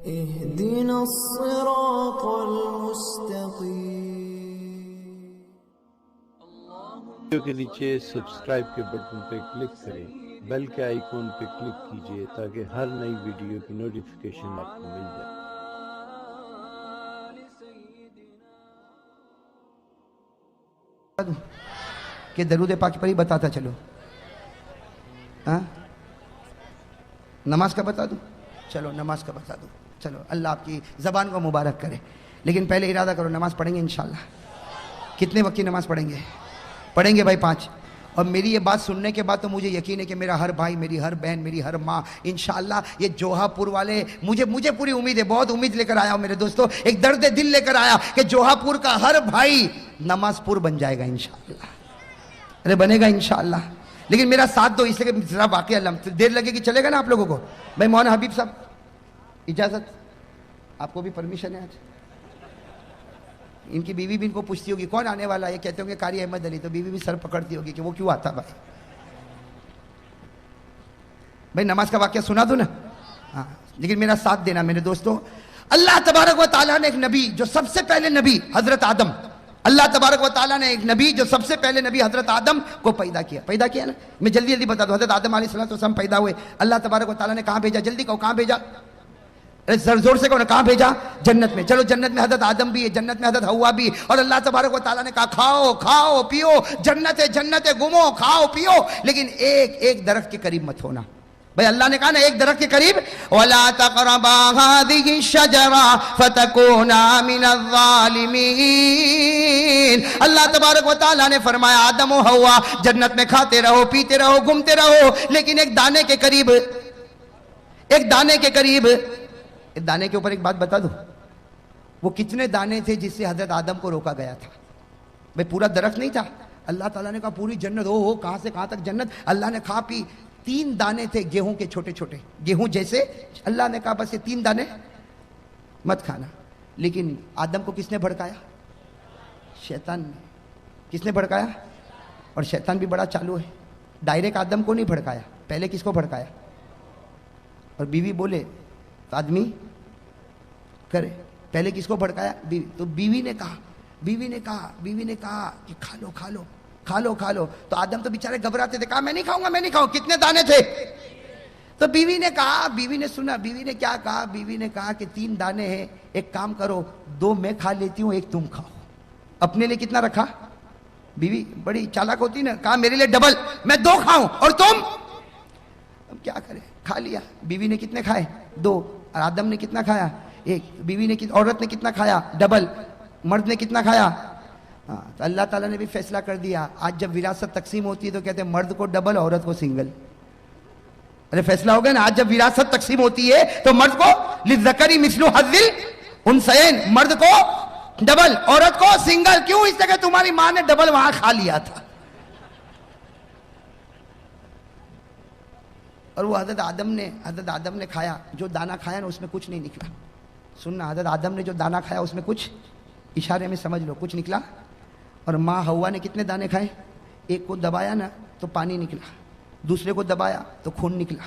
اهدنا الصراط المستقيم۔ ویڈیو کے نیچے سبسکرائب کے بٹن پہ کلک کریں، بیل کے آئیکن پہ کلک کیجئے تاکہ ہر نئی ویڈیو کی نوٹیفیکیشن آپ کو مل جائے۔ کہ درود پاک پر ہی بتاتا چلو، ہاں نماز کا بتا دوں، چلو نماز کا بتا دوں، چلو اللہ آپ کی زبان کو مبارک کرے۔ لیکن پہلے ارادہ کرو نماز پڑھیں گے انشاءاللہ۔ کتنے وقت کی نماز پڑھیں گے؟ پڑھیں گے بھائی 5۔ اور میری یہ بات سننے کے بعد تو مجھے یقین ہے کہ میرا ہر بھائی، میری ہر بہن، میری ہر ماں انشاءاللہ یہ جوہا پور والے، مجھے پوری امید ہے، بہت امید لے کر آیا ہوں میرے دوستو، ایک درد دل لے کر آیا کہ جوہا پور کا ہر بھائی نماز پور بن جائے گا انشاءاللہ۔ ارے بنے گا انشاءاللہ، لیکن میرا ساتھ دو، اس لیے کہ ذرا واقعہ دیر لگے گی، چلے گا نا آپ لوگوں کو؟ بھائی مولانا حبیب صاحب اجازت، آپ کو بھی پرمیشن ہے آج؟ ان کی بیوی بھی ان کو پوچھتی ہوگی کون آنے والا ہے، یہ کہتے ہوں گے قاری احمد علی، تو بیوی بھی سر پکڑتی ہوگی کہ وہ کیوں آتا بھائی۔ بھائی نماز کا واقعہ سنا دو نا، ہاں لیکن میرا ساتھ دینا میرے دوستو۔ اللہ تبارک و تعالیٰ نے ایک نبی جو سب سے پہلے نبی حضرت آدم، اللہ تبارک و تعالیٰ نے ایک نبی جو سب سے پہلے نبی حضرت آدم کو پیدا کیا نا۔ میں جلدی بتا دوں، حضرت آدم علیہ السلام پیدا ہوئے، اللہ تبارک و تعالیٰ نے کہاں بھیجا؟ جلدی کہو کہاں بھیجا؟ زور سے کہو نا، کہاں بھیجا؟ جنت میں۔ چلو جنت میں حضرت آدم بھی ہے، جنت میں حضرت حوا بھی، اور اللہ تبارک و تعالیٰ نے کہا کھاؤ کھاؤ پیو، جنت ہے گھومو کھاؤ پیو، لیکن ایک درخت کے قریب مت ہونا۔ بھائی اللہ نے کہا نا ایک درخت کے قریب، وَلَا تَقْرَبَا هَٰذِهِ الشَّجَرَةَ فَتَكُونَا مِنَ الظَّالِمِينَ۔ اللہ تبارک و تعالیٰ نے فرمایا آدم و حوا جنت میں کھاتے رہو، پیتے رہو، گھومتے رہو، لیکن ایک دانے کے قریب، دانے کے اوپر ایک بات بتا دوں، وہ کتنے دانے تھے جس سے حضرت آدم کو روکا گیا تھا؟ بھئی پورا درخت نہیں تھا، اللہ تعالیٰ نے کہا پوری جنت، ہو کہاں سے کہاں تک جنت، اللہ نے کھا پی۔ 3 دانے تھے گیہوں کے چھوٹے چھوٹے، گیہوں جیسے، اللہ نے کہا بس یہ 3 دانے مت کھانا۔ لیکن آدم کو کس نے بھڑکایا؟ شیطان نے۔ کس نے بھڑکایا؟ اور شیطان بھی بڑا چالو ہے، ڈائریکٹ آدم کو نہیں بھڑکایا، پہلے کس کو بھڑکایا؟ اور بیوی بولے تو آدمی کرے، پہلے کس کو بھڑکایا؟ بیوی۔ تو بیوی نے کہا کہ کھا لو، تو آدم تو بیچارے گھبراتے تھے، کہا میں نہیں کھاؤں۔ کتنے دانے تھے؟ تو بیوی نے سنا، بیوی نے کیا کہا؟ بیوی نے کہا کہ 3 دانے ہیں، ایک کام کرو 2 میں کھا لیتی ہوں، ایک تم کھاؤ۔ اپنے لیے کتنا رکھا؟ بیوی بڑی چالاک ہوتی نا، کہا میرے لیے ڈبل، میں 2 کھاؤں اور تم؟ اب کیا کرے، کھا لیا۔ بیوی نے کتنے کھائے؟ 2، اور آدم نے کتنا کھایا؟ 1۔ بیوی نے، عورت نے کتنا کھایا؟ ڈبل۔ مرد نے کتنا کھایا؟ ہاں، تو اللہ تعالیٰ نے بھی فیصلہ کر دیا، آج جب وراثت تقسیم ہوتی ہے تو کہتے ہیں مرد کو ڈبل، عورت کو سنگل۔ ارے فیصلہ ہو گیا نا، آج جب وراثت تقسیم ہوتی ہے تو مرد کو للذکر مثل حظ الانثیین، مرد کو ڈبل، عورت کو سنگل۔ کیوں؟ اس لیے کہ تمہاری ماں نے ڈبل وہاں کھا لیا تھا۔ اور وہ حضرت آدم نے کھایا، جو دانہ کھایا نا اس میں کچھ نہیں نکلا۔ سننا، حضرت آدم نے جو دانہ کھایا اس میں کچھ، اشارے میں سمجھ لو، کچھ نکلا۔ اور ماں حوا نے کتنے دانے کھائے؟ ایک کو دبایا نا تو پانی نکلا، دوسرے کو دبایا تو خون نکلا،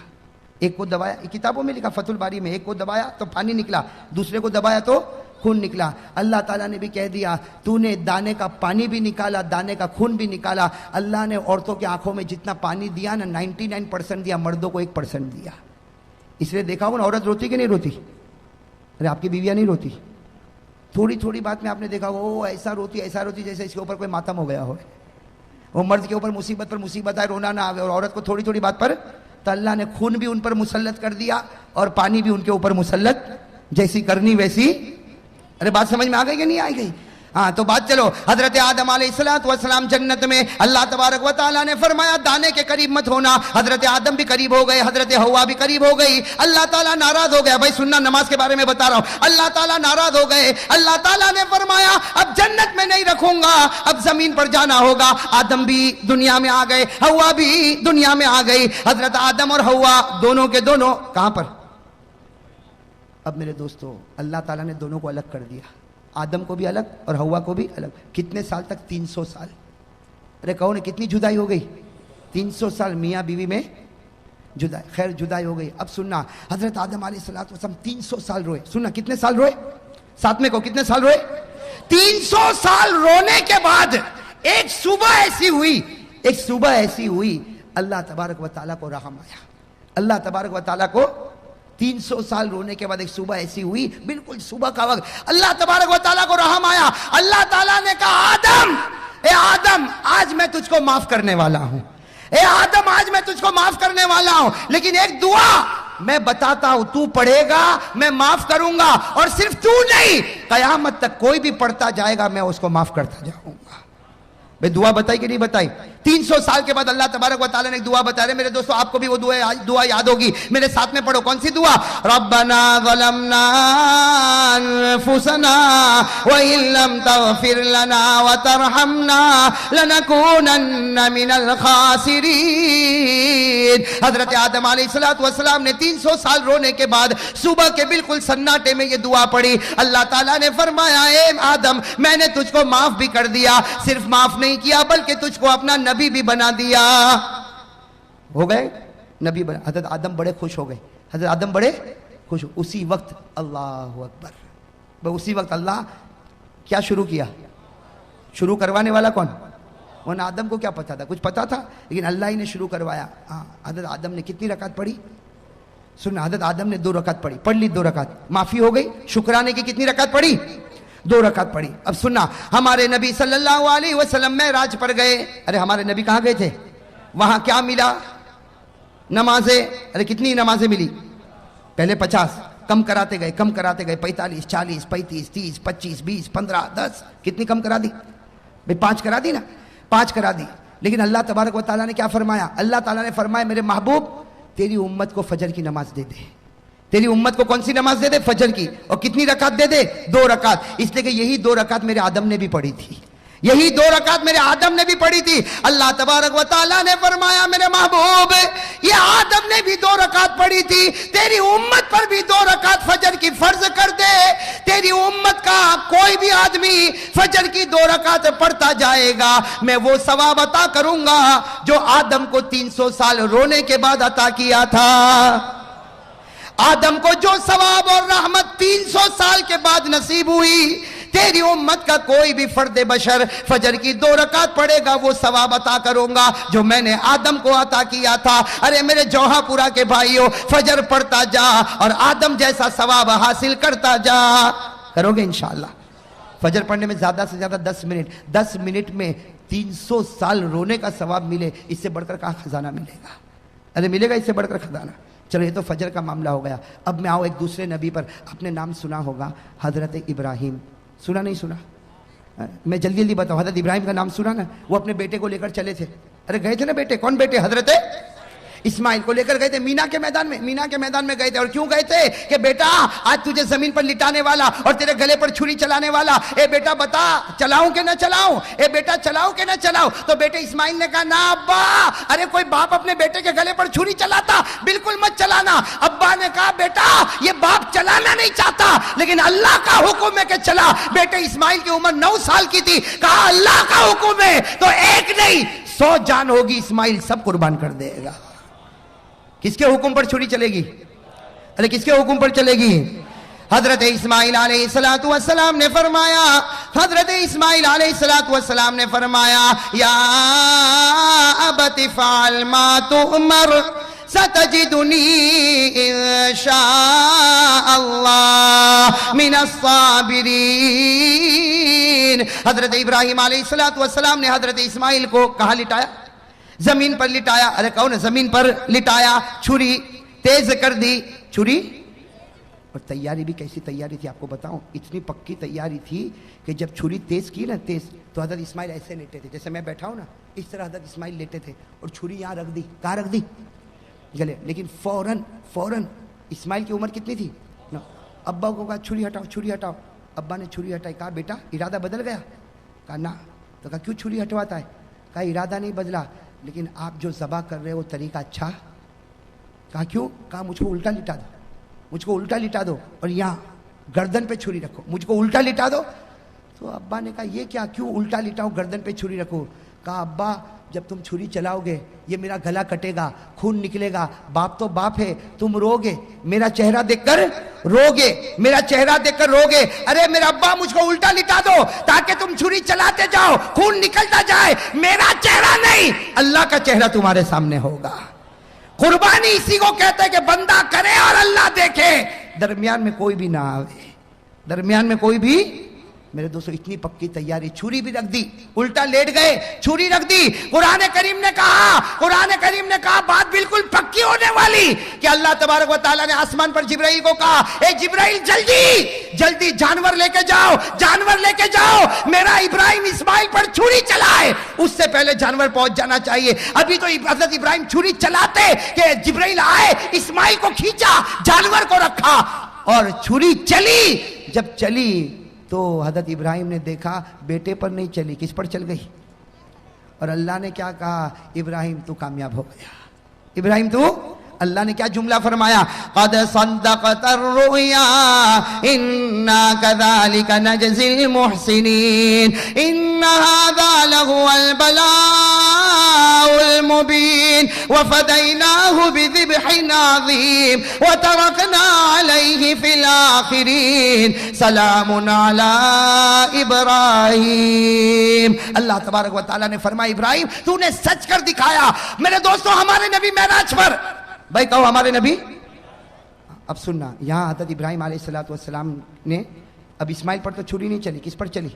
ایک کو دبایا، کتابوں میں لکھا فتح الباری میں، ایک کو دبایا تو پانی نکلا، دوسرے کو دبایا تو خون نکلا۔ اللہ تعالیٰ نے بھی کہہ دیا تو نے دانے کا پانی بھی نکالا، دانے کا خون بھی نکالا۔ اللہ نے عورتوں کی آنکھوں میں جتنا پانی دیا نا 99% دیا، مردوں کو 1% دیا۔ اس لیے دیکھا ہو نا عورت روتی کہ نہیں روتی؟ ارے آپ کی بیویاں نہیں روتی؟ تھوڑی بات میں آپ نے دیکھا وہ ایسا روتی جیسے اس کے اوپر کوئی ماتم ہو گیا ہو۔ وہ مرد کے اوپر مصیبت پر مصیبت آئے رونا نہ آئے، اور عورت کو تھوڑی بات پر، تو اللہ نے خون بھی ان پر مسلط کر دیا اور پانی بھی ان کے اوپر مسلط، جیسی کرنی ویسی۔ ارے بات سمجھ میں آ گئی کہ نہیں آئی گئی؟ ہاں تو بات چلو، حضرت آدم علیہ السلام جنت میں، اللہ تبارک و تعالیٰ نے فرمایا دانے کے قریب مت ہونا۔ حضرت آدم بھی قریب ہو گئے، حضرت حوا بھی قریب ہو گئی۔ اللہ تعالیٰ ناراض ہو گیا۔ بھائی سننا، نماز کے بارے میں بتا رہا ہوں، اللہ تعالیٰ ناراض ہو گئے۔ اللہ تعالیٰ نے فرمایا اب جنت میں نہیں رکھوں گا، اب زمین پر جانا ہوگا۔ آدم بھی دنیا میں آ گئے، حوا بھی دنیا میں آ گئی۔ حضرت آدم اور حوا دونوں کے دونوں کہاں پر؟ اب میرے دوستو اللہ تعالیٰ نے دونوں کو الگ کر دیا، آدم کو بھی الگ اور حوا کو بھی الگ۔ کتنے سال تک؟ 300 سال۔ ارے کہو نا کتنی جدائی ہو گئی؟ 300 سال میاں بیوی میں جدائی، خیر جدائی ہو گئی. اب سننا، حضرت آدم علیہ السلام 300 سال روئے. سننا کتنے سال روئے؟ ساتھ میں کو کتنے سال روئے؟ 300 سال رونے کے بعد ایک صبح ایسی ہوئی اللہ تبارک و تعالیٰ کو رحم آیا. اللہ تبارک و تعالیٰ کو 300 سال رونے کے بعد ایک صبح ایسی ہوئی، بالکل صبح کا وقت، اللہ تبارک و تعالیٰ کو رحم آیا. اللہ تعالیٰ نے کہا اے آدم آج میں تجھ کو معاف کرنے والا ہوں، اے آدم آج میں تجھ کو معاف کرنے والا ہوں، لیکن ایک دعا میں بتاتا ہوں، تو پڑھے گا میں معاف کروں گا، اور صرف تو نہیں قیامت تک کوئی بھی پڑھتا جائے گا میں اس کو معاف کرتا جاؤں گا. بھئی دعا بتائی کہ نہیں بتائی؟ 300 سال کے بعد اللہ تبارک و تعالیٰ نے ایک دعا بتا رہے. میرے دوستو آپ کو بھی وہ دعا یاد ہوگی، میرے ساتھ میں پڑھو. کون سی دعا؟ ربنا ظلمنا انفسنا وان لم تغفر لنا وترحمنا لنكونن من الخاسرین. حضرت آدم علیہ السلام نے 300 سال رونے کے بعد صبح کے بالکل سناٹے میں یہ دعا پڑھی. اللہ تعالیٰ نے فرمایا اے آدم میں نے تجھ کو معاف بھی کر دیا، صرف معاف نہیں کیا بلکہ تجھ کو اپنا نبی بھی بنا دیا. ہو گئے نبی بنا. حضرت آدم بڑے خوش ہو گئے، حضرت آدم بڑے خوش. اسی وقت اللہ اکبر، اسی وقت اللہ کیا شروع کیا؟ شروع کروانے والا کون؟ ورنہ آدم کو کیا پتا تھا؟ کچھ پتا تھا، لیکن اللہ ہی نے شروع کروایا. حضرت آدم نے کتنی رکعت پڑھی؟ سننا، حضرت آدم نے 2 رکعت پڑھی. پڑھ لی 2 رکعت، معافی ہو گئی. شکرانے کی کتنی رکعت پڑھی؟ 2 رکعت پڑھی. اب سننا، ہمارے نبی صلی اللہ علیہ وسلم معراج پر گئے. ارے ہمارے نبی کہاں گئے تھے؟ وہاں کیا ملا؟ نمازیں. ارے کتنی نمازیں ملی؟ پہلے 50، کم کراتے گئے 45 40 35 30 25 20 15 10. کتنی کم کرا دی؟ بھئی 5 کرا دی نا، 5 کرا دی. لیکن اللہ تبارک و تعالیٰ نے کیا فرمایا؟ اللہ تعالیٰ نے فرمایا میرے محبوب تیری امت کو فجر کی نماز دے دے. تیری امت کو کون سی نماز دے دے؟ فجر کی. اور کتنی رکعت دے دے؟ 2 رکعت. اس لیے کہ یہی 2 رکعت میرے آدم نے بھی پڑھی تھی، یہی 2 رکعت میرے آدم نے بھی پڑھی تھی. اللہ تبارک و تعالیٰ نے فرمایا میرے محبوب یہ آدم نے بھی 2 رکعت پڑھی تھی، تیری امت پر بھی 2 رکعت فجر کی فرض کر دے. تیری امت کا کوئی بھی آدمی فجر کی 2 رکعت پڑھتا جائے گا میں وہ ثواب عطا کروں گا جو آدم کو 300 سال رونے کے بعد عطا کیا تھا. آدم کو جو ثواب اور رحمت 300 سال کے بعد نصیب ہوئی، تیری امت کا کوئی بھی فرد بشر فجر کی 2 رکعت پڑھے گا وہ ثواب عطا کروں گا جو میں نے آدم کو عطا کیا تھا. ارے میرے جوہا پورا کے بھائیوں، فجر پڑھتا جا اور آدم جیسا ثواب حاصل کرتا جا. کرو گے انشاءاللہ؟ فجر پڑھنے میں زیادہ سے زیادہ 10 منٹ میں 300 سال رونے کا ثواب ملے، اس سے بڑھ کر کہاں خزانہ ملے گا؟ ارے ملے گا اس سے بڑھ کر خزانہ؟ چلو یہ تو فجر کا معاملہ ہو گیا. اب میں آؤ ایک دوسرے نبی پر. اپنے نام سنا ہوگا حضرت ابراہیم. سنا نہیں سنا؟ میں جلدی جلدی بتاؤں. حضرت ابراہیم کا نام سنا نا؟ وہ اپنے بیٹے کو لے کر چلے تھے. ارے گئے تھے نا بیٹے. کون بیٹے؟ حضرت اسماعیل کو لے کر گئے تھے مینا کے میدان میں گئے تھے. اور کیوں گئے تھے؟ کہ بیٹا آج تجھے زمین پر لٹانے والا اور تیرے گلے پر چھری چلانے والا. اے بیٹا بتا چلاؤں کہ نہ چلاؤں؟ اے بیٹا چلاؤں کہ نہ چلاؤں؟ تو بیٹے اسماعیل نے کہا نا ابا. ارے کوئی باپ اپنے بیٹے کے گلے پر چھری چلاتا؟ بالکل مت چلانا. ابا نے کہا بیٹا یہ باپ چلانا نہیں چاہتا لیکن اللہ کا حکم ہے کہ چلا. بیٹے اسماعیل کی عمر 9 سال کی تھی. کہا اللہ کا حکم ہے تو ایک نہیں 100 جان ہوگی اسماعیل سب قربان کر دے گا. کس کے حکم پر چھری چلے گی؟ ارے کس کے حکم پر چلے گی؟ حضرت اسماعیل علیہ السلام نے فرمایا، حضرت اسماعیل علیہ السلام نے فرمایا یا ابت فعل ما تؤمر ستجدنی انشاء اللہ من الصابرین. حضرت ابراہیم علیہ السلام نے حضرت اسماعیل کو کہاں لٹایا؟ زمین پر لٹایا. ارے کہو نا زمین پر لٹایا. چھری تیز کر دی. چھری اور تیاری بھی کیسی تیاری تھی آپ کو بتاؤں. اتنی پکی تیاری تھی کہ جب چھری تیز کی نا تیز تو حضرت اسماعیل ایسے لیٹے تھے جیسے میں بیٹھا ہوں نا اس طرح حضرت اسماعیل لیٹے تھے اور چھری یہاں رکھ دی. کہاں رکھ دی؟ گلے. لیکن فوراً اسماعیل کی عمر کتنی تھی؟ ابا کو کہا چھری ہٹاؤ. ابا نے چھری ہٹائی. کہا بیٹا ارادہ بدل گیا؟ کہا نا. تو کہا کیوں چھری ہٹواتا ہے؟ کہا ارادہ نہیں بدلا لیکن آپ جو ذبح کر رہے ہو طریقہ اچھا. کہا کیوں؟ کہا مجھ کو الٹا لٹا دو اور یہاں گردن پہ چھری رکھو. مجھ کو الٹا لٹا دو. تو ابا نے کہا یہ کیا؟ کیوں الٹا لٹاؤ گردن پہ چھری رکھو؟ کہا ابا جب تم چھری چلاؤ گے یہ میرا گلا کٹے گا, خون نکلے گا, باپ تو باپ ہے, تم روگے, میرا چہرہ دیکھ کر روگے, میرا چہرہ دیکھ کر روگے. ارے میرا ابا مجھ کو الٹا لٹا دو تاکہ تم چھری چلاتے جاؤ, خون نکلتا جائے, میرا چہرہ نہیں اللہ کا چہرہ تمہارے سامنے ہوگا. قربانی اسی کو کہتے ہیں کہ بندہ کرے اور اللہ دیکھے, درمیان میں کوئی بھی نہ آوے, درمیان میں کوئی بھی. میرے دوستو اتنی پکی تیاری, چھری بھی رکھ دی, الٹا لیٹ گئے, چھری رکھ دی. قرآن کریم نے کہا بات بالکل پکی ہونے والی کہ اللہ تبارک و تعالیٰ نے آسمان پر جبرائیل کو کہا, اے جبرائیل جلدی جانور لے کے جاؤ, میرا ابراہیم اسماعیل پر چھری چلائے. اس سے پہلے جانور پہنچ جانا چاہیے. ابھی تو حضرت ابراہیم چھری چلاتے کہ جبرائیل آئے, اسماعیل کو کھینچا, جانور کو رکھا اور چھری چلی. جب چلی تو حضرت ابراہیم نے دیکھا بیٹے پر نہیں چلی, کس پر چل گئی؟ اور اللہ نے کیا کہا, ابراہیم تو کامیاب ہو گیا. ابراہیم تو, اللہ نے کیا جملہ فرمایا, قد صدقت الرؤیا انا كذلك نجزي المحسنین ان هذا لهو البلاء المبین وفدیناه بذبح عظیم وترکنا علیہ فی الآخرین سلام علی ابراہیم. اللہ تبارک و تعالیٰ نے فرمایا ابراہیم تو نے سچ کر دکھایا. میرے دوستو ہمارے نبی معراج پر, بھائی کہو ہمارے نبی. اب سننا, یہاں حضرت ابراہیم علیہ السلام نے, اب اسماعیل پر تو چھری نہیں چلی, کس پر چلی؟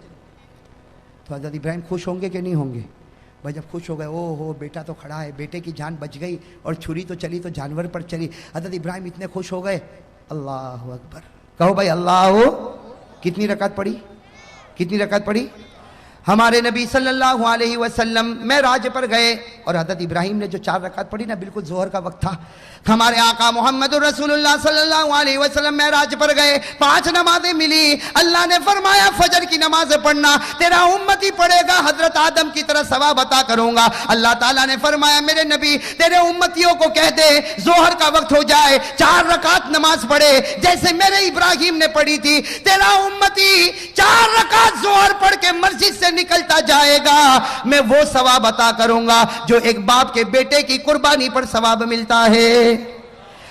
تو حضرت ابراہیم خوش ہوں گے کہ نہیں ہوں گے؟ بھائی جب خوش ہو گئے, او ہو بیٹا تو کھڑا ہے, بیٹے کی جان بچ گئی, اور چھری تو چلی تو جانور پر چلی. حضرت ابراہیم اتنے خوش ہو گئے, اللہ اکبر کہو بھائی اللہ. کتنی رکعت پڑھی؟ ہمارے نبی صلی اللہ علیہ وسلم معراج پر گئے اور حضرت ابراہیم نے جو 4 رکعت پڑھی نا, بالکل ظہر کا وقت تھا. ہمارے آقا محمد رسول اللہ صلی اللہ علیہ وسلم معراج پر گئے, 5 نمازیں ملی. اللہ نے فرمایا فجر کی نماز پڑھنا, تیرا امتی پڑھے گا حضرت آدم کی طرح ثواب عطا کروں گا. اللہ تعالیٰ نے فرمایا میرے نبی تیرے امتیوں کو کہہ دے ظہر کا وقت ہو جائے 4 رکعت نماز پڑھے جیسے میرے ابراہیم نے پڑھی تھی. تیرا امتی 4 رکعت ظہر پڑھ کے مسجد سے نکلتا جائے گا, میں وہ ثواب عطا کروں گا جو ایک باپ کے بیٹے کی قربانی پر ثواب ملتا ہے.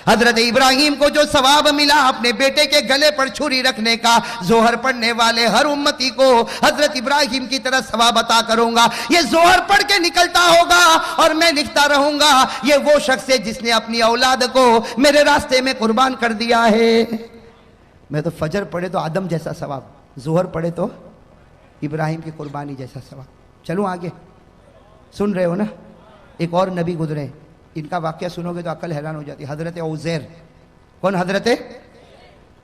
حضرت ابراہیم کو جو ثواب ملا اپنے بیٹے کے گلے پر چھری رکھنے کا, ظہر پڑھنے والے ہر امتی کو حضرت ابراہیم کی طرح ثواب عطا کروں گا. یہ ظہر پڑھ کے نکلتا ہوگا اور میں لکھتا رہوں گا یہ وہ شخص ہے جس نے اپنی اولاد کو میرے راستے میں قربان کر دیا ہے. میں تو فجر پڑھے تو آدم جیسا ثواب, ظہر پڑھے تو ابراہیم کی قربانی جیسا ثواب. چلو آگے, سن رہے ہو نا. ایک اور نبی گزرے, ان کا واقعہ سنو گے تو عقل حیران ہو جاتی. حضرت عزیر. کون؟ حضرت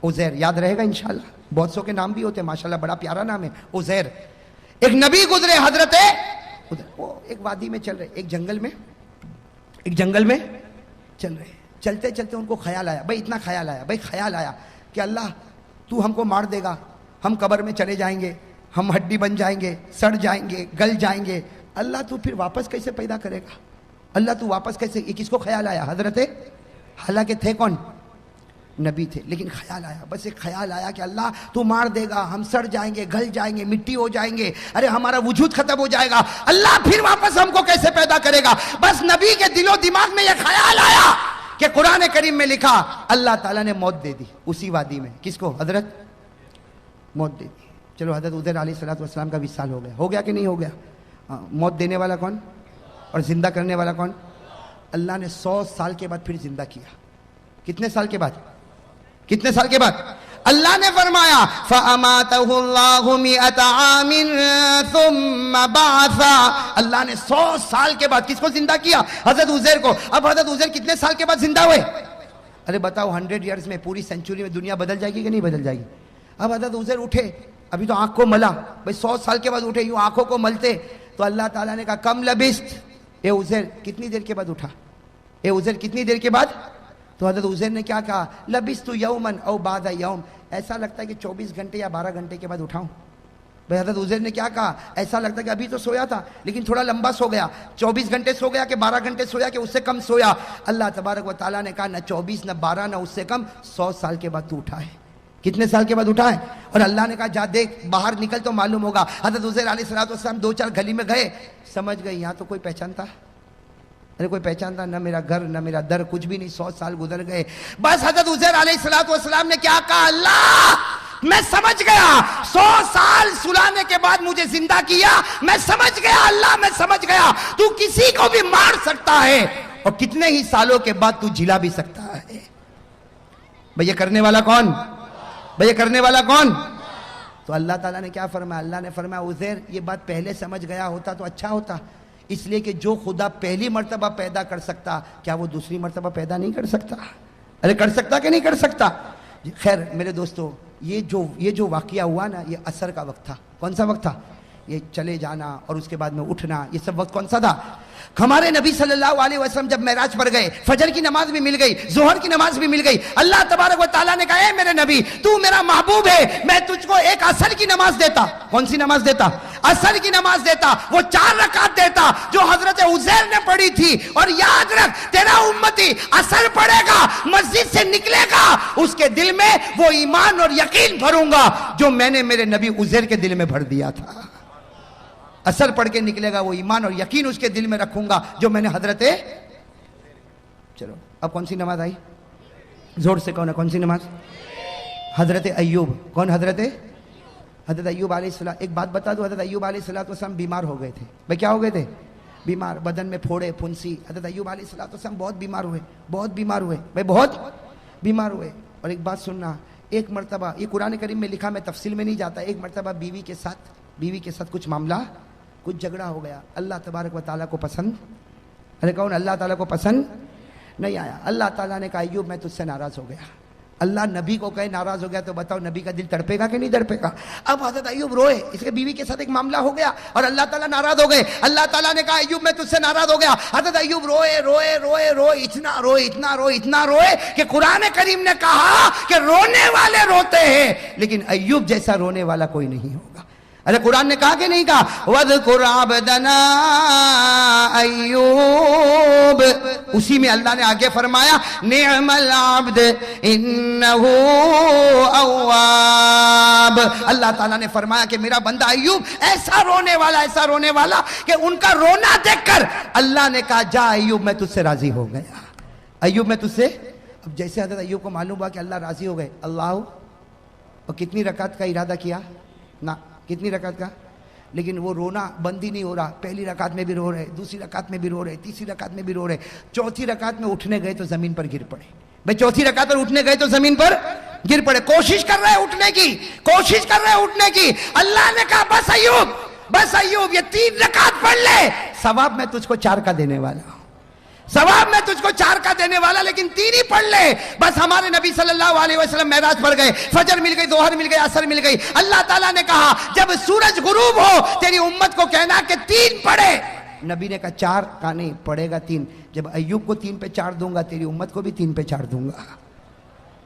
عزیر. یاد رہے گا انشاءاللہ, بہت سو کے نام بھی ہوتے ہیں ماشاءاللہ, بڑا پیارا نام ہے عزیر. ایک نبی گزرے حضرت, وہ ایک وادی میں چل رہے, ایک جنگل میں چل رہے. چلتے چلتے ان کو خیال آیا, اتنا خیال آیا کہ اللہ تو ہم کو مار دے گا, ہم قبر میں چلے جائیں گے, ہم ہڈی بن جائیں گے, سڑ جائیں گے, گل جائیں گے. اللہ تو پھر واپس کیسے پیدا کرے گا, اللہ تو واپس کیسے. یہ کس کو خیال آیا؟ حضرت, حالانکہ تھے کون؟ نبی تھے, لیکن خیال آیا, بس ایک خیال آیا کہ اللہ تو مار دے گا, ہم سڑ جائیں گے, گل جائیں گے, مٹی ہو جائیں گے, ارے ہمارا وجود ختم ہو جائے گا, اللہ پھر واپس ہم کو کیسے پیدا کرے گا. بس نبی کے دل و دماغ میں یہ خیال آیا کہ قرآن کریم میں لکھا اللہ تعالیٰ نے موت دے دی اسی وادی میں. کس کو؟ حضرت, موت دے دی. چلو حضرت عزیر علیہ السلام کا 20 سال ہو گیا کہ نہیں ہو گیا؟ موت دینے والا کون اور زندہ کرنے والا کون؟ اللہ نے 100 سال کے بعد پھر زندہ کیا. کتنے سال کے بعد؟ اللہ نے فرمایا فَأَمَاتَهُ اللَّهُ مِئَةَ عَامٍ ثُمَّ بَعَثَ. اللہ نے 100 سال کے بعد کس کو زندہ کیا؟ حضرت عزیر کو. اب حضرت عزیر کتنے سال کے بعد زندہ ہوئے؟ ارے بتاؤ, 100 ایئرز میں, پوری سینچری میں دنیا بدل جائے گی کہ نہیں بدل جائے گی؟ اب حضرت عزیر اٹھے, ابھی تو آنکھ کو ملا, 100 سال کے بعد اٹھے, یوں آنکھوں کو ملتے تو اللہ تعالیٰ نے کہا کم لبست, اے عزیر کتنی دیر کے بعد اٹھا؟ کتنی دیر کے بعد؟ تو حضرت عزیر نے کیا کہا؟ لبست یومن او بعد یوم. ایسا لگتا ہے کہ 24 گھنٹے یا 12 گھنٹے کے بعد اٹھاؤں. بھائی حضرت عزیر نے کیا کہا؟ ایسا لگتا ہے کہ ابھی تو سویا تھا لیکن تھوڑا لمبا سو گیا, 24 گھنٹے سو گیا کہ 12 گھنٹے سویا کہ اس سے کم سویا. اللہ تبارک و تعالیٰ نے کہا نہ 24 نہ 12 نہ اس سے کم, 100 سال کے بعد تو اٹھا ہے. کتنے سال کے بعد اٹھا ہے؟ اور اللہ نے کہا جا دیکھ باہر نکل تو معلوم ہوگا. حضرت عزیر علیہ السلام 2-4 گلی میں گئے, سمجھ گئے یہاں تو کوئی پہچانتا, ارے کوئی پہچانتا نہ, میرا گھر نہ میرا در, کچھ بھی نہیں. 100 سال گزر گئے. بس حضرت عزیر علیہ السلام نے کیا کہا, اللہ میں سمجھ گیا, 100 سال سلانے کے بعد مجھے زندہ کیا, میں سمجھ گیا اللہ, میں سمجھ گیا تو کسی کو بھی مار سکتا ہے اور کتنے ہی سالوں کے بعد تو جلا بھی سکتا ہے. بھئی یہ کرنے والا کون؟ بھئی یہ کرنے والا کون؟ تو اللہ تعالیٰ نے کیا فرمایا؟ اللہ نے فرمایا عزیر یہ بات پہلے سمجھ گیا ہوتا تو اچھا ہوتا, اس لیے کہ جو خدا پہلی مرتبہ پیدا کر سکتا کیا وہ دوسری مرتبہ پیدا نہیں کر سکتا؟ ارے کر سکتا کہ نہیں کر سکتا؟ خیر میرے دوستو, یہ جو واقعہ ہوا نا, یہ عصر کا وقت تھا. کون سا وقت تھا؟ یہ چلے جانا اور اس کے بعد میں اٹھنا, یہ سب وقت کون سا تھا؟ ہمارے نبی صلی اللہ علیہ وسلم جب معراج پر گئے, فجر کی نماز بھی مل گئی, ظہر کی نماز بھی مل گئی. اللہ تبارک و تعالیٰ نے کہا اے میرے نبی تو میرا محبوب ہے, میں تجھ کو ایک عصر کی نماز دیتا. کون سی نماز دیتا؟ عصر کی نماز دیتا. وہ 4 رکعت دیتا جو حضرت عزیر نے پڑھی تھی. اور یاد رکھ تیرا امتی عصر پڑھے گا, مسجد سے نکلے گا, اس کے دل میں وہ ایمان اور یقین بھروں گا جو میں نے میرے نبی عزیر کے دل میں بھر دیا تھا. عصر پڑھ کے نکلے گا, وہ ایمان اور یقین اس کے دل میں رکھوں گا جو میں نے حضرت. چلو اب کون سی نماز آئی؟ زور سے کون ہے, کون سی نماز؟ حضرت ایوب. کون حضرت ایوب علیہ السلام. ایک بات بتا دو, حضرت ایوب علیہ السلام بیمار ہو گئے تھے. بھئی کیا ہو گئے تھے؟ بیمار, بدن میں پھوڑے پھنسی. حضرت ایوب علیہ السلام بہت بیمار ہوئے, بہت بیمار ہوئے, بھئی بہت بیمار ہوئے. اور ایک بات سننا, ایک مرتبہ یہ قرآن کریم میں لکھا, میں تفصیل میں نہیں جاتا, ایک مرتبہ بیوی کے ساتھ کچھ معاملہ, کچھ جھگڑا ہو گیا. اللہ تبارک و تعالیٰ کو پسند, ارے کون اللہ تعالیٰ کو پسند نہیں آیا. اللہ تعالیٰ نے کہا ایوب میں تجھ سے ناراض ہو گیا. اللہ نبی کو کہے ناراض ہو گیا تو بتاؤ نبی کا دل تڑپے گا کہ نہیں تڑپے گا؟ اب حضرت ایوب روئے, اس کے بیوی کے ساتھ ایک معاملہ ہو گیا اور اللہ تعالیٰ ناراض ہو گئے. اللہ تعالیٰ نے کہا ایوب میں تجھ سے ناراض ہو گیا. حضرت ایوب روئے, اتنا روئے کہ قرآن کریم نے کہا کہ رونے والے روتے ہیں لیکن ایوب جیسا رونے والا کوئی نہیں ہوگا. ارے قرآن نے کہا کہ نہیں کہا وَاذْكُرْ عَبْدَنَا ایوب. اسی میں اللہ نے آگے فرمایا نعم العبد انہو اواب. اللہ تعالیٰ نے فرمایا کہ میرا بندہ ایوب ایسا رونے والا کہ ان کا رونا دیکھ کر اللہ نے کہا جا ایوب میں تجھ سے راضی ہو گیا. ایوب میں تجھ سے. اب جیسے حضرت ایوب کو معلوم ہوا کہ اللہ راضی ہو گئے, اللہ اور کتنی رکعت کا ارادہ کیا نا, کتنی رکعت کا, لیکن وہ رونا بند ہی نہیں ہو رہا. پہلی رکعت میں بھی رو رہے, دوسری رکعت میں بھی رو رہے, تیسری رکعت میں بھی رو رہے, چوتھی رکعت میں اٹھنے گئے تو زمین پر گر پڑے. بھئی چوتھی رکعت پر اٹھنے گئے تو زمین پر گر پڑے. کوشش کر رہے اٹھنے کی, اللہ نے کہا بس ایوب یہ 3 رکعت پڑھ لے, ثواب میں تجھ کو 4 کا دینے والا ہوں, لیکن 3 ہی پڑھ لے. بس ہمارے نبی صلی اللہ علیہ وسلم معراج پر گئے, فجر مل گئی, ظہر مل گئی, عصر مل گئی. اللہ تعالیٰ نے کہا جب سورج غروب ہو تیری امت کو کہنا کہ 3 پڑھے. نبی نے کہا 4 کا نہیں پڑھے گا 3. جب ایوب کو 3 پہ 4 دوں گا تیری امت کو بھی 3 پہ 4 دوں گا,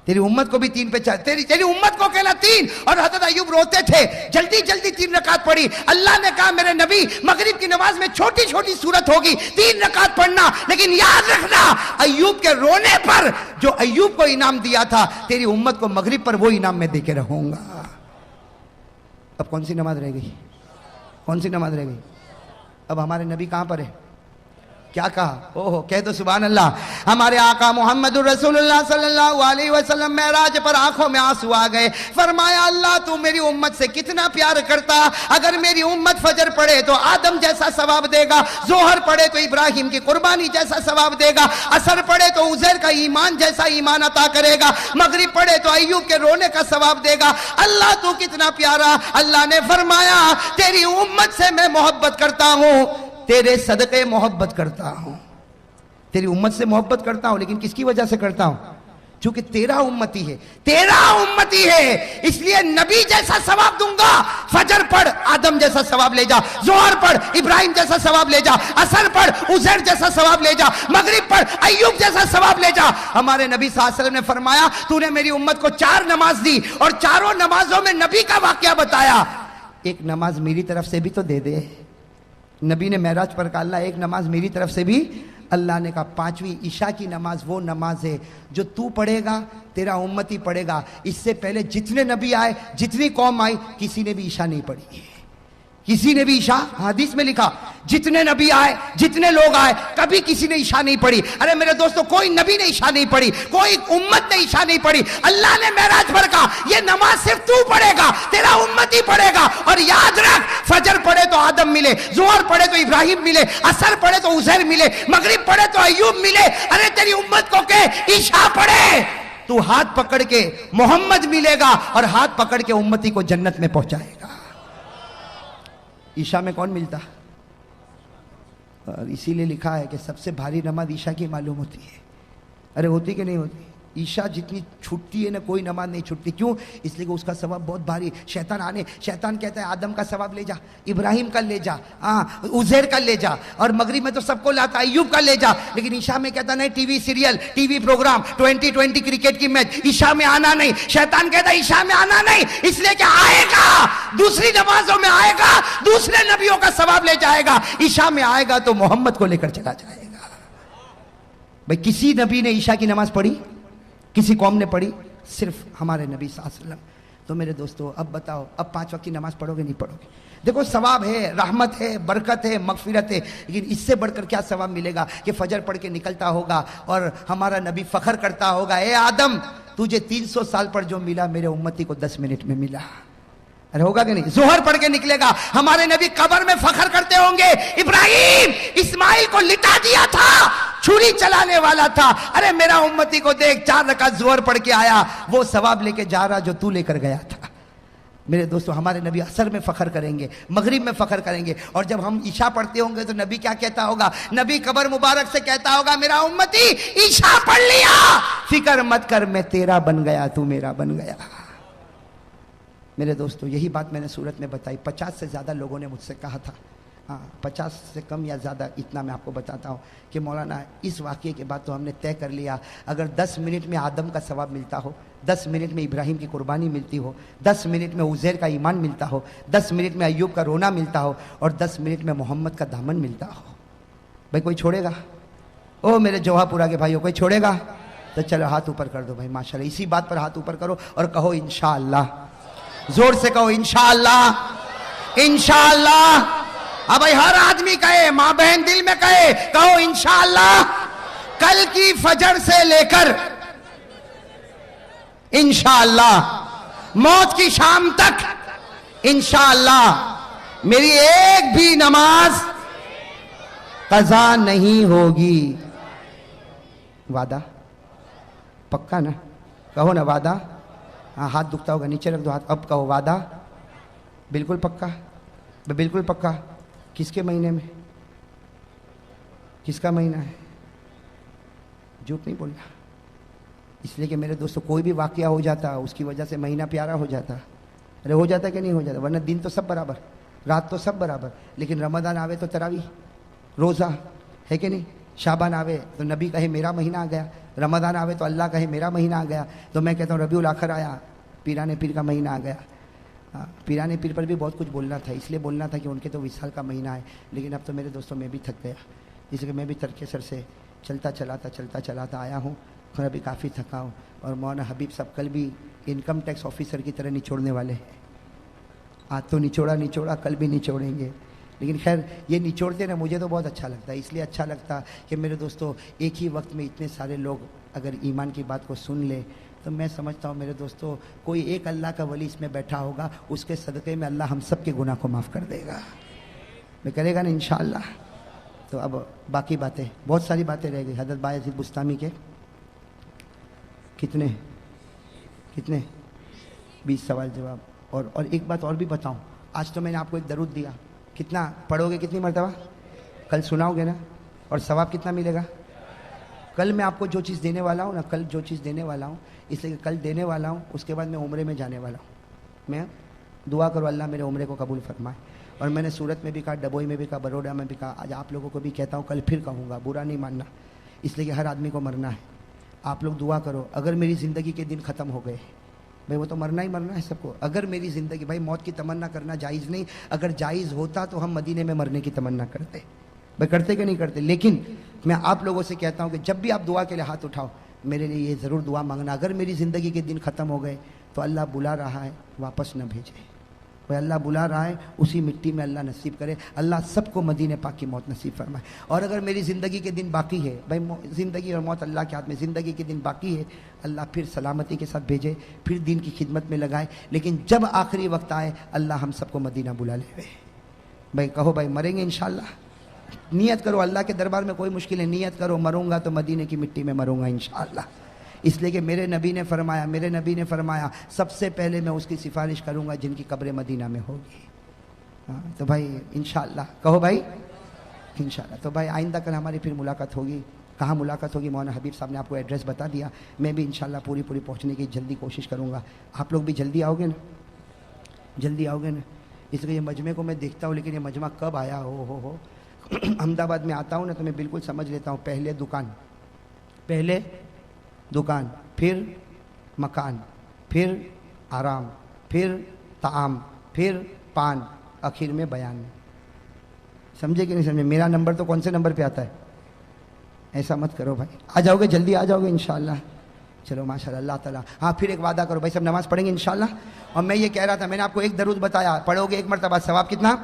تیری امت کو بھی 3 پہ 4, تیری امت کو کہنا 3. اور حضرت ایوب روتے تھے, جلدی 3 رکعت پڑھی. اللہ نے کہا میرے نبی مغرب کی نماز میں چھوٹی صورت ہوگی, 3 رکعت پڑھنا, لیکن یاد رکھنا ایوب کے رونے پر جو ایوب کو انعام دیا تھا تیری امت کو مغرب پر وہ انعام میں دے کے رہوں گا. اب کون سی نماز رہ گئی؟ اب ہمارے نبی کہاں پر ہے؟ کیا کہا؟ کہہ دو سبحان اللہ. ہمارے آقا محمد الرسول اللہ صلی اللہ علیہ وسلم معراج پر آنکھوں میں آنسو آ گئے. فرمایا اللہ تو میری امت سے کتنا پیار کرتا, اگر میری امت فجر پڑھے تو آدم جیسا ثواب دے گا, ظہر پڑھے تو ابراہیم کی قربانی جیسا ثواب دے گا, عصر پڑھے تو عزیر کا ایمان جیسا ایمان عطا کرے گا, مغرب پڑھے تو ایوب کے رونے کا ثواب دے گا. اللہ تو کتنا پیارا. اللہ نے فرمایا تیری امت سے میں محبت کرتا ہوں, تیرے صدقے محبت کرتا ہوں, تیری امت سے محبت کرتا ہوں, لیکن کس کی وجہ سے کرتا ہوں؟ چونکہ تیرا امتی ہے, اس لیے نبی جیسا ثواب دوں گا. فجر پڑھ آدم جیسا ثواب لے جا, ظہر پڑھ ابراہیم جیسا ثواب لے جا, عصر پڑھ عزیر جیسا ثواب لے جا, مغرب پڑھ ایوب جیسا ثواب لے جا. ہمارے نبی صلی اللہ علیہ وسلم نے فرمایا تو نے میری امت کو 4 نماز دی اور 4 نمازوں میں نبی کا واقعہ بتایا, ایک نماز میری طرف سے بھی تو دے دے. نبی نے معراج پر کہا اللہ ایک نماز میری طرف سے بھی, اللہ نے کہا پانچویں عشاء کی نماز وہ نماز ہے جو تو پڑھے گا تیرا امتی پڑھے گا. اس سے پہلے جتنے نبی آئے جتنی قوم آئی کسی نے بھی عشاء نہیں پڑھی, کسی نے بھی عشاء, حدیث میں لکھا جتنے نبی آئے جتنے لوگ آئے کبھی کسی نے عشاء نہیں پڑھی. ارے میرے دوستو کوئی نبی نے عشاء نہیں پڑھی, کوئی امت نے عشاء نہیں پڑھی. اللہ نے معراج پر کہا یہ نماز صرف تو پڑھے گا تیرا امتی پڑھے گا. اور یاد رکھ فجر پڑھے تو آدم ملے, ظہر پڑھے تو ابراہیم ملے, عصر پڑھے تو عزیر ملے, مغرب پڑھے تو ایوب ملے. ارے تیری امت کو کہ عشاء پڑھے تو ہاتھ پکڑ کے محمد ملے گا اور ہاتھ پکڑ کے امتی کو جنت میں پہنچائے گا. عشاء میں کون ملتا؟ اور اسی لیے لکھا ہے کہ سب سے بھاری نماز عشاء کی معلوم ہوتی ہے. ارے ہوتی کہ نہیں ہوتی؟ عشاء جتنی چھٹتی ہے نا کوئی نماز نہیں چھٹتی. کیوں؟ اس لیے کہ اس کا ثواب بہت بھاری. شیطان کہتا ہے آدم کا ثواب لے جا, ابراہیم کا لے جا, عزیر کا لے جا, اور مغرب میں تو سب کو لاتا ایوب کا لے جا. لیکن عشاء میں کہتا نہیں, T V serial, T V programme, 2020 cricket کی میچ, عشاء میں آنا نہیں. شیطان کہتا ہے عشاء میں آنا نہیں, اس لیے کہ آئے گا دوسری نمازوں میں آئے گا, دوسرے نبیوں کا ثواب لے جائے گا. عشاء میں آئے گا تو محمد کو لے کر چلا جائے گا. بھائی کسی نبی نے عشاء کی نماز پڑھی؟ کسی قوم نے پڑھی؟ صرف ہمارے نبی صلی اللہ علیہ وسلم. تو میرے دوستو اب بتاؤ, اب 5 وقت کی نماز پڑھو گے نہیں پڑھو گے؟ دیکھو ثواب ہے, رحمت ہے, برکت ہے, مغفرت ہے, لیکن اس سے بڑھ کر کیا ثواب ملے گا کہ فجر پڑھ کے نکلتا ہوگا اور ہمارا نبی فخر کرتا ہوگا اے آدم تجھے 300 سال پر جو ملا میرے امتی کو 10 منٹ میں ملا. ارے ہوگا کہ نہیں؟ ظہر پڑھ کے نکلے گا, ہمارے نبی قبر میں فخر کرتے ہوں گے ابراہیم اسماعیل کو لٹا دیا تھا, چھری چلانے والا تھا. ارے میرا امتی کو دیکھ 4 رکعت ظہر پڑھ کے آیا, وہ ثواب لے کے جا رہا جو تو لے کر گیا تھا. میرے دوستو ہمارے نبی عصر میں فخر کریں گے, مغرب میں فخر کریں گے, اور جب ہم عشاء پڑھتے ہوں گے تو نبی کیا کہتا ہوگا؟ نبی قبر مبارک سے کہتا ہوگا میرا امتی عشاء پڑھ لیا, فکر مت کر میں تیرا بن گیا تو میرا بن گیا. میرے دوستو یہی بات میں نے سورت میں بتائی. 50 سے زیادہ لوگوں نے مجھ سے کہا تھا, 50 سے کم یا زیادہ, اتنا میں آپ کو بتاتا ہوں کہ مولانا اس واقعے کے بعد تو ہم نے طے کر لیا اگر 10 منٹ میں آدم کا ثواب ملتا ہو, 10 منٹ میں ابراہیم کی قربانی ملتی ہو, 10 منٹ میں عزیر کا ایمان ملتا ہو, 10 منٹ میں ایوب کا رونا ملتا ہو, اور 10 منٹ میں محمد کا دامن ملتا ہو, بھائی کوئی چھوڑے گا؟ او میرے جوہا پورا کے بھائیوں, کوئی چھوڑے گا؟ تو چلو ہاتھ اوپر کر دو بھائی, ماشاءاللہ. اسی بات پر ہاتھ اوپر کرو اور کہو انشاءاللہ. زور سے کہو انشاءاللہ, انشاءاللہ. اب بھائی ہر آدمی کہے, ماں بہن دل میں کہے, کہو انشاءاللہ. کل کی فجر سے لے کر انشاءاللہ موت کی شام تک انشاءاللہ میری ایک بھی نماز قضا نہیں ہوگی. وعدہ پکا نا؟ کہو نا وعدہ. ہاں ہاتھ دکھتا ہوگا, نیچے رکھ دو ہاتھ. اب کہو وعدہ بالکل پکا, بالکل پکا. کس کے مہینے میں؟ کس کا مہینہ ہے؟ جھوٹ نہیں بولنا. اس لیے کہ میرے دوستو کوئی بھی واقعہ ہو جاتا اس کی وجہ سے مہینہ پیارا ہو جاتا. ارے ہو جاتا کہ نہیں ہو جاتا؟ ورنہ دن تو سب برابر, رات تو سب برابر, لیکن رمضان آوے تو تراویح, روزہ ہے کہ نہیں؟ شعبان آوے تو نبی کہے میرا مہینہ آ گیا, رمضان آوے تو اللہ کہے میرا مہینہ آ گیا. تو میں کہتا ہوں ربیع الاخر آیا, پیران پیر کا مہینہ آ گیا. پیران پیر پر بھی بہت کچھ بولنا تھا, اس لیے بولنا تھا کہ ان کے تو وصال کا مہینہ ہے, لیکن اب تو میرے دوستوں میں بھی تھک گیا, اس لیے میں بھی ترکے سر سے چلتا چلاتا آیا ہوں, اور ابھی کافی تھکا ہوں. اور مولانا حبیب صاحب کل بھی انکم ٹیکس آفیسر کی طرح نچوڑنے والے ہیں. آج تو نچوڑا, کل بھی نچوڑیں گے. لیکن خیر یہ نچوڑتے نا مجھے تو بہت اچھا لگتا ہے. اس لیے اچھا لگتا کہ میرے دوستوں ایک ہی وقت میں اتنے سارے لوگ اگر ایمان کی بات کو سن لے تو میں سمجھتا ہوں میرے دوستوں کوئی ایک اللہ کا ولی اس میں بیٹھا ہوگا, اس کے صدقے میں اللہ ہم سب کے گناہ کو معاف کر دے گا. میں کرے گا نا انشاءاللہ. تو اب باقی باتیں, بہت ساری باتیں رہ گئی. حضرت بایزید بستامی کے کتنے 20 سوال جواب. اور ایک بات اور بھی بتاؤں, آج تو میں نے آپ کو ایک درود دیا, کتنا پڑھو گے, کتنی مرتبہ؟ کل سناؤ گے نا, اور ثواب کتنا ملے گا؟ کل میں آپ کو جو چیز دینے والا ہوں نا, کل جو چیز دینے والا ہوں, اس لیے کہ کل دینے والا ہوں, اس کے بعد میں عمرے میں جانے والا ہوں. میں دعا کرو اللہ میرے عمرے کو قبول فرمائے. اور میں نے سورت میں بھی کہا, ڈبوئی میں بھی کہا, بروڈا میں بھی کہا, آج آپ لوگوں کو بھی کہتا ہوں, کل پھر کہوں گا, برا نہیں ماننا, اس لیے کہ ہر آدمی کو مرنا ہے. آپ لوگ دعا کرو اگر میری زندگی کے دن ختم ہو گئے, بھائی وہ تو مرنا ہی مرنا ہے سب کو, اگر میری زندگی, بھائی موت کی تمنا کرنا جائز نہیں, اگر جائز ہوتا تو ہم مدینے میں مرنے کی تمنا کرتے. بھائی کرتے کہ نہیں کرتے؟ لیکن میں آپ لوگوں سے کہتا ہوں کہ جب بھی آپ دعا کے لیے ہاتھ اٹھاؤ میرے لیے یہ ضرور دعا مانگنا، اگر میری زندگی کے دن ختم ہو گئے تو اللہ بلا رہا ہے واپس نہ بھیجے، وہ اللہ بلا رہا ہے اسی مٹی میں اللہ نصیب کرے، اللہ سب کو مدینہ پاک کی موت نصیب فرمائے۔ اور اگر میری زندگی کے دن باقی ہے، بھائی زندگی اور موت اللہ کے ہاتھ میں، زندگی کے دن باقی ہے اللہ پھر سلامتی کے ساتھ بھیجے، پھر دین کی خدمت میں لگائے، لیکن جب آخری وقت آئے اللہ ہم سب کو مدینہ بلا لے۔ بھائی کہو بھائی مریں گے انشاءاللہ، نیت کرو، اللہ کے دربار میں کوئی مشکل ہے، نیت کرو مروں گا تو مدینہ کی مٹی میں مروں گا انشاءاللہ، اس لیے کہ میرے نبی نے فرمایا سب سے پہلے میں اس کی سفارش کروں گا جن کی قبر مدینہ میں ہوگی۔ تو بھائی انشاءاللہ کہو بھائی انشاءاللہ۔ تو بھائی آئندہ کل ہماری پھر ملاقات ہوگی، کہاں ملاقات ہوگی؟ مولانا حبیب صاحب نے آپ کو ایڈریس بتا دیا، میں بھی انشاءاللہ پوری پہنچنے کی جلدی کوشش کروں گا۔ آپ لوگ بھی جلدی آؤ گے نا؟ جلدی آؤ گے نا؟ اس لیے یہ مجمع کو میں دیکھتا ہوں، لیکن یہ مجمع کب آیا ہو احمد آباد میں آتا ہوں نا تو میں بالکل سمجھ لیتا ہوں، پہلے دکان، پھر مکان، پھر آرام، پھر طعام، پھر پان، آخر میں بیان۔ سمجھے کہ نہیں سمجھے؟ میرا نمبر تو کون سے نمبر پہ آتا ہے؟ ایسا مت کرو بھائی، آ جاؤ گے جلدی، آ جاؤ گے انشاءاللہ۔ چلو ماشاءاللہ، اللہ تعالیٰ۔ ہاں پھر ایک وعدہ کرو بھائی، سب نماز پڑھیں گے انشاءاللہ۔ اور میں یہ کہہ رہا تھا، میں نے آپ کو ایک درود بتایا، پڑھو گے ایک مرتبہ ثواب کتنا؟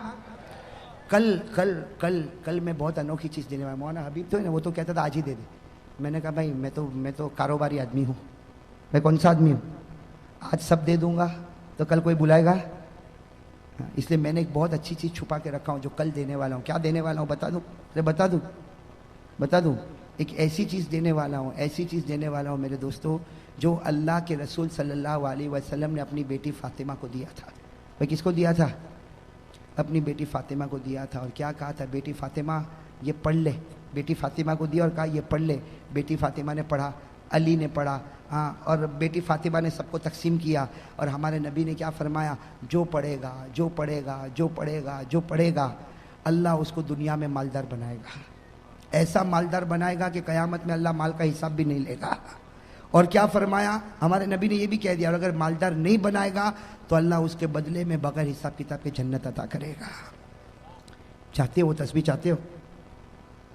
کل میں بہت انوکھی چیز دینے والا، مولانا حبیب تو ہے نا، وہ تو کہتا تھا آج ہی دے دے۔ میں نے کہا بھائی میں تو کاروباری آدمی ہوں، میں کون سا آدمی ہوں؟ آج سب دے دوں گا تو کل کوئی بلائے گا؟ اس لیے میں نے ایک بہت اچھی چیز چھپا کے رکھا ہوں جو کل دینے والا ہوں۔ کیا دینے والا ہوں بتا دوں؟ ایک ایسی چیز دینے والا ہوں میرے دوستو، جو اللہ کے رسول صلی اللہ علیہ وسلم نے اپنی بیٹی فاطمہ کو دیا تھا۔ بھائی کس کو دیا تھا؟ اپنی بیٹی فاطمہ کو دیا تھا، اور کیا کہا تھا؟ بیٹی فاطمہ یہ پڑھ لے۔ بیٹی فاطمہ کو دیا اور کہا یہ پڑھ لے۔ بیٹی فاطمہ نے پڑھا، علی نے پڑھا، اور بیٹی فاطمہ نے سب کو تقسیم کیا، اور ہمارے نبی نے کیا فرمایا؟ جو پڑھے گا اللہ اس کو دنیا میں مالدار بنائے گا، ایسا مالدار بنائے گا کہ قیامت میں اللہ مال کا حساب بھی نہیں لے گا۔ اور کیا فرمایا ہمارے نبی نے؟ یہ بھی کہہ دیا، اور اگر مالدار نہیں بنائے گا تو اللہ اس کے بدلے میں بغیر حساب کتاب کے جنت عطا کرے گا۔ چاہتے ہو وہ تسبیح؟ چاہتے ہو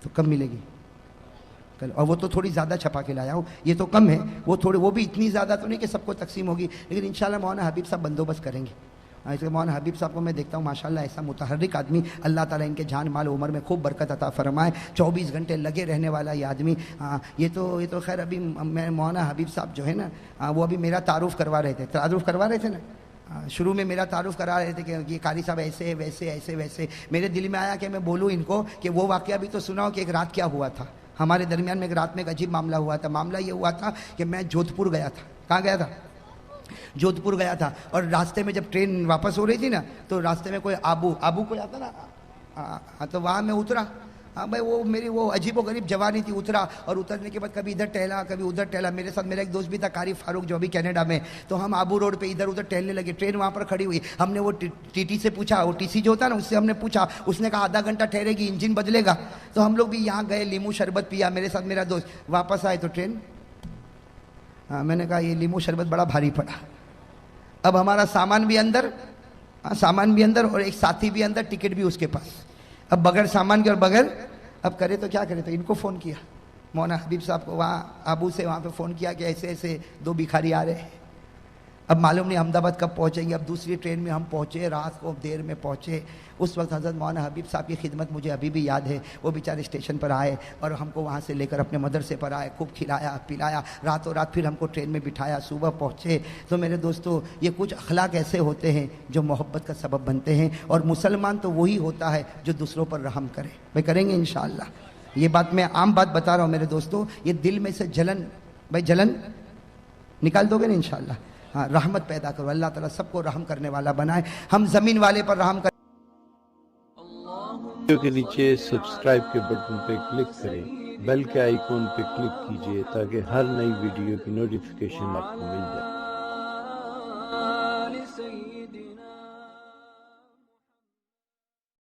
تو کم ملے گی کل، اور وہ تو تھوڑی زیادہ چھپا کے لایا ہوں، یہ تو کم ہے، وہ بھی اتنی زیادہ تو نہیں کہ سب کو تقسیم ہوگی، لیکن انشاءاللہ مولانا حبیب صاحب بندوبست کریں گے۔ اس لیے مولانا حبیب صاحب کو میں دیکھتا ہوں ماشاءاللہ ایسا متحرک آدمی، اللہ تعالیٰ ان کے جان مال عمر میں خوب برکت عطا فرمائے، 24 گھنٹے لگے رہنے والا یہ آدمی۔ یہ تو خیر ابھی میں مولانا حبیب صاحب جو ہے نا، وہ ابھی میرا تعارف کروا رہے تھے نا، شروع میں میرا تعارف کرا رہے تھے کہ یہ قاری صاحب ایسے ویسے۔ میرے دل میں آیا کہ میں بولوں ان کو کہ وہ واقعہ بھی تو سناؤ کہ ایک رات کیا ہوا تھا ہمارے درمیان میں۔ ایک رات میں ایک عجیب معاملہ ہوا تھا۔ معاملہ یہ ہوا تھا کہ میں جودھپور گیا تھا۔ کہاں گیا تھا؟ جودھپور گیا تھا، اور راستے میں جب ٹرین واپس ہو رہی تھی نا تو راستے میں کوئی آبو کوئی آتا نا، تو وہاں میں اترا۔ بھائی وہ میری وہ عجیب و غریب جوانی تھی، اترا، اور اترنے کے بعد کبھی ادھر ٹہلا کبھی ادھر ٹہلا۔ میرے ساتھ میرا ایک دوست بھی تھا قاری فاروق، جو ابھی کینیڈا میں، تو ہم آبو روڈ پہ ادھر ادھر ٹہلنے لگے۔ ٹرین وہاں پر کھڑی ہوئی، ہم نے وہ ٹی ٹی سے پوچھا، وہ ٹی سی جو ہوتا نا اس سے ہم نے پوچھا، اس نے کہا آدھا گھنٹہ ٹھہرے گی، انجن بدلے گا۔ تو ہم لوگ بھی یہاں گئے، لیمو شربت پیا میرے ساتھ میرا دوست، واپس آئے تو ٹرین، میں نے کہا یہ لیمو شربت بڑا بھاری پڑا۔ اب ہمارا سامان بھی اندر اور ایک ساتھی بھی اندر، ٹکٹ بھی اس کے پاس۔ اب بغیر سامان کے اور بغیر، اب کرے تو کیا کرے؟ تو ان کو فون کیا، مولانا حبیب صاحب کو، وہاں ابو سے وہاں پہ فون کیا کہ ایسے 2 بھکاری آ رہے ہیں۔ اب معلوم نہیں احمد آباد کب پہنچیں گے۔ اب دوسری ٹرین میں ہم پہنچے، رات کو دیر میں پہنچے۔ اس وقت حضرت مولانا حبیب صاحب کی خدمت مجھے ابھی بھی یاد ہے۔ وہ بیچارے اسٹیشن پر آئے اور ہم کو وہاں سے لے کر اپنے مدرسے پر آئے، خوب کھلایا پلایا، راتوں رات پھر ہم کو ٹرین میں بٹھایا، صبح پہنچے۔ تو میرے دوستو، یہ کچھ اخلاق ایسے ہوتے ہیں جو محبت کا سبب بنتے ہیں، اور مسلمان تو وہی ہوتا ہے جو دوسروں پر رحم کرے۔ بھائی کریں گے انشاءاللہ؟ یہ بات میں عام بات بتا رہا ہوں میرے دوستو، یہ دل میں سے جلن نکال دو گے نا انشاءاللہ۔ ہاں، رحمت پیدا کرو، اللہ تعالیٰ سب کو رحم کرنے والا بنائے، ہم زمین والے پر رحم کریں۔ ویڈیو کے نیچے سبسکرائب کے بٹن پہ کلک کریں، بیل کے آئیکن پہ کلک کیجئے تاکہ ہر نئی ویڈیو کی نوٹیفیکیشن آپ کو مل جائے۔